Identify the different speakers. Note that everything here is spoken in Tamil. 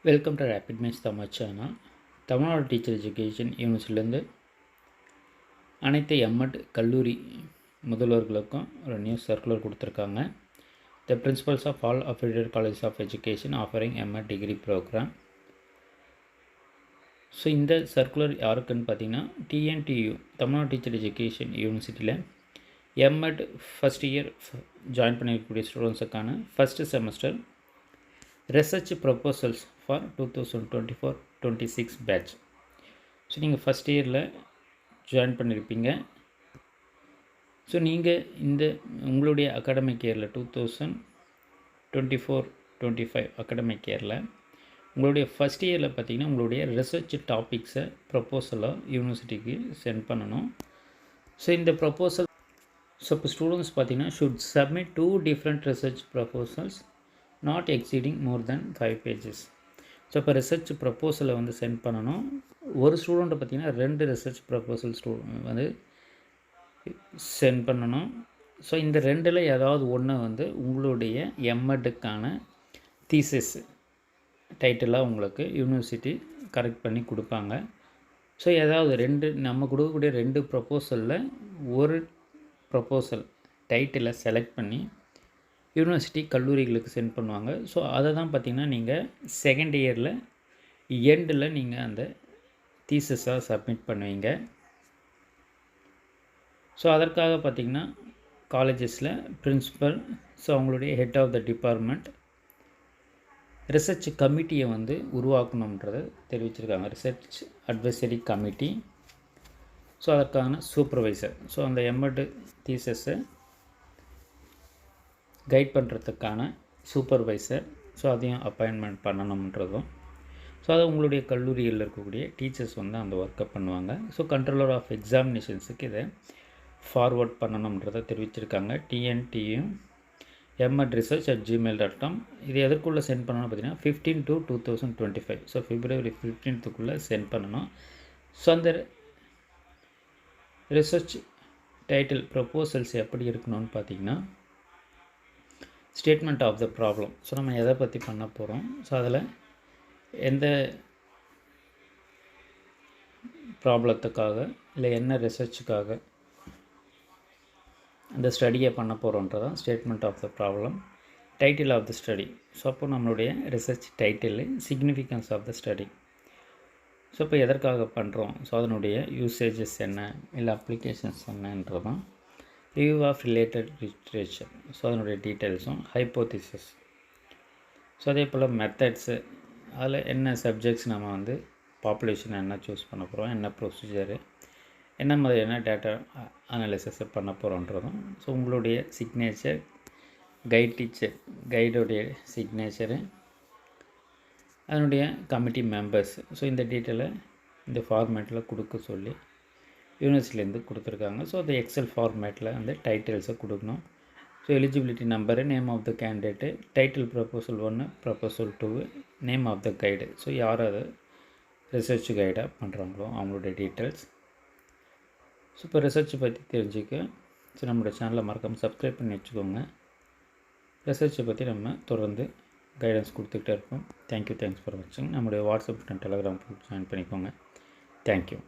Speaker 1: Welcome to rapid maths Tamil channel. Tamil Nadu teacher education யூனிவர்சிட்டிலேருந்து அனைத்து எம்எட் கல்லூரி முதல்வர்களுக்கும் ஒரு நியூ சர்க்குலர் கொடுத்துருக்காங்க. The principals of all affiliated college of education offering M Ed degree programme. So இந்த சர்க்குலர் யாருக்குன்னு பார்த்தீங்கன்னா டிஎன்டியூ தமிழ்நாடு டீச்சர் எஜுகேஷன் யூனிவர்சிட்டியில் எம்எட் ஃபஸ்ட் இயர் ஜாயின் பண்ணியிருக்கக்கூடிய ஸ்டூடெண்ட்ஸுக்கான first semester research proposals for 2024-26 batch. So நீங்கள் ஃபஸ்ட் இயரில் ஜாயின் பண்ணியிருப்பீங்க. ஸோ நீங்கள் இந்த உங்களுடைய அகாடமிக் இயரில் 2024-25 அகாடமிக் இயரில் உங்களுடைய ஃபஸ்ட் இயரில் பார்த்தீங்கன்னா உங்களுடைய ரிசர்ச் டாபிக்ஸை ப்ரப்போசலாக யூனிவர்சிட்டிக்கு சென்ட் பண்ணணும். ஸோ இந்த ப்ரப்போசல் இப்போ ஸ்டூடெண்ட்ஸ் பார்த்தீங்கன்னா should submit 2 different research proposals not exceeding more than 5 pages. So இப்போ ரிசர்ச் ப்ரப்போசலை வந்து சென்ட் பண்ணணும். ஒரு ஸ்டூடெண்ட்டை பார்த்திங்கன்னா 2 ரிசர்ச் ப்ரப்போசல் வந்து சென்ட் பண்ணணும். ஸோ இந்த 2ல் ஏதாவது ஒன்று வந்து உங்களுடைய எம்எட்டுக்கான தீசிஸ் டைட்டிலாக உங்களுக்கு யூனிவர்சிட்டி கரெக்ட் பண்ணி கொடுப்பாங்க. ஸோ ஏதாவது 2 நம்ம கொடுக்கக்கூடிய 2 ப்ரப்போசலில் ஒரு ப்ரப்போசல் டைட்டிலை செலக்ட் பண்ணி யூனிவர்சிட்டி கல்லூரிகளுக்கு சென்ட் பண்ணுவாங்க. ஸோ அதை தான் பார்த்திங்கன்னா நீங்கள் செகண்ட் இயரில் எண்டில் நீங்கள் அந்த தீசஸாக சப்மிட் பண்ணுவீங்க. ஸோ அதற்காக பார்த்திங்கன்னா காலேஜஸில் பிரின்சிபல், ஸோ அவங்களுடைய head of the department research கமிட்டியை வந்து உருவாக்கணுன்றதை தெரிவிச்சிருக்காங்க. Research advisory committee. ஸோ அதற்கான சூப்பர்வைசர், ஸோ அந்த எம்எட் தீசஸை கைட் பண்ணுறதுக்கான சூப்பர்வைசர், ஸோ அதையும் அப்பாயின்மெண்ட் பண்ணணுன்றதும். ஸோ அதை உங்களுடைய கல்லூரியில் இருக்கக்கூடிய டீச்சர்ஸ் வந்து அந்த ஒர்க்கை பண்ணுவாங்க. ஸோ கண்ட்ரோலர் ஆஃப் எக்ஸாமினேஷன்ஸுக்கு இதை ஃபார்வர்ட் பண்ணணுன்றதை தெரிவிச்சிருக்காங்க. டிஎன்டியும் emed.research@gmail.com. இது எதற்குள்ளே சென்ட் பண்ணணும் பார்த்தீங்கன்னா 15 to 2025. ஸோ February 15க்குள்ளே சென்ட் பண்ணணும். ஸோ அந்த ரிசர்ச் டைட்டில் ப்ரப்போசல்ஸ் எப்படி இருக்கணும்னு பார்த்தீங்கன்னா statement of the problem. So நம்ம எதை பற்றி பண்ண போகிறோம், ஸோ அதில் எந்த ப்ராப்ளத்துக்காக இல்லை என்ன ரிசர்ச்சுக்காக அந்த ஸ்டடியை பண்ண போகிறோன்றதான் statement of the problem. Title of the study, so அப்போ நம்மளுடைய research title, significance of the study, so இப்போ எதற்காக பண்ணுறோம், ஸோ அதனுடைய யூசேஜஸ் என்ன இல்லை அப்ளிகேஷன்ஸ் என்னன்றதான், review of related literature, so அதனுடைய டீட்டெயில்ஸும், ஹைப்போதிசிஸ், ஸோ அதே போல் மெத்தட்ஸு, அதில் என்ன சப்ஜெக்ட்ஸ் நம்ம வந்து பாப்புலேஷன் என்ன சூஸ் பண்ண போகிறோம், என்ன ப்ரொசீஜரு, என்ன மாதிரியான டேட்டா அனாலிசிஸை பண்ண போகிறோன்றதும், ஸோ உங்களுடைய சிக்னேச்சர், கைடுடைய சிக்னேச்சரு, அதனுடைய கமிட்டி மெம்பர்ஸ், ஸோ இந்த டீட்டெயிலை இந்த ஃபார்மேட்டில் கொடுக்க சொல்லி யூனிவர்சிட்டிலேருந்து கொடுத்துருக்காங்க. ஸோ அந்த எக்ஸல் ஃபார்மேட்டில் அந்த டைட்டில்ஸை கொடுக்கணும். So eligibility number, name of the candidate, title proposal 1, proposal 2, name of the guide, so யார் அதை ரிசர்ச் கைடாக பண்ணுறாங்களோ அவங்களுடைய டீட்டெயில்ஸ். ஸோ இப்போ ரிசர்ச்சை பற்றி தெரிஞ்சுக்க ஸோ நம்மளோட சேனலை மறக்காமல் சப்ஸ்கிரைப் பண்ணி வச்சுக்கோங்க. ரிசர்ச்சை பற்றி நம்ம தொடர்ந்து கைடன்ஸ் கொடுத்துக்கிட்டே இருப்போம். தேங்க்யூ, தேங்க்ஸ் ஃபார் வாட்சிங். நம்மளுடைய WhatsApp and Telegram group join பண்ணிக்கோங்க. தேங்க்யூ.